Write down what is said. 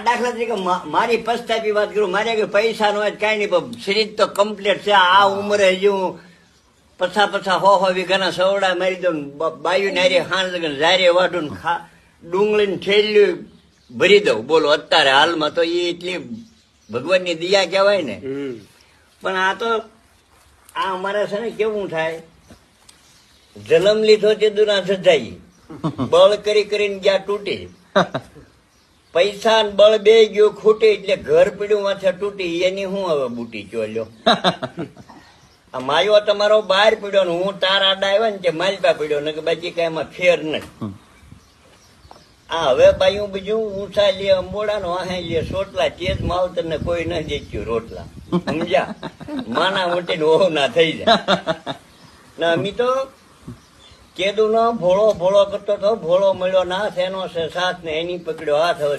દાખલા તરીકે મારી પસ્તાપી વાત કરું, મારે કઈ પૈસા નો કઈ નહીં, પણ શરીર તો કમ્પ્લીટ છે. આ ઉંમરે હજી હું પછા હો વીઘાના સવડા મારી દઉં, બાયું નારી હાણ લગન જારે વાઢું, ડુંગળી ને થેલ્યું ભરી દઉં. બોલો અત્યારે હાલમાં તો એ એટલી ભગવાનની દયા કહેવાય ને. પણ આ તો આ અમારે છે ને કેવું થાય, જન્મ લીધો તે દુના સજાઈ, બળ કરી કરીને ગયા તૂટી, પૈસા ને બળ બે ગયો ખૂટી, એટલે ઘર પીડ્યું માથે તૂટી. એની હું હવે બુટી ચોલ્યો. આ માયો તમારો બહાર પીડ્યો ને હું તાર આડા આવ્યા ને તે માલપા પીડ્યો ને, કે બાકી કઈ એમાં ફેર નથી. આ હવે બાયું બીજું ઊંચા લે અંબોડા નો આહે લે સોટલા, તેજ માવતર ને કોઈ ન દેખ્યું રોટલા. સમજ્યા? માના મોટી ને ઓહ ના થઈ જાય. ને અમી તો કેદુ નો ભોળો ભોળો કરતો તો, ભોળો મળ્યો નાથ એનો છે સાથ ને એની પકડ્યો હાથ. હવે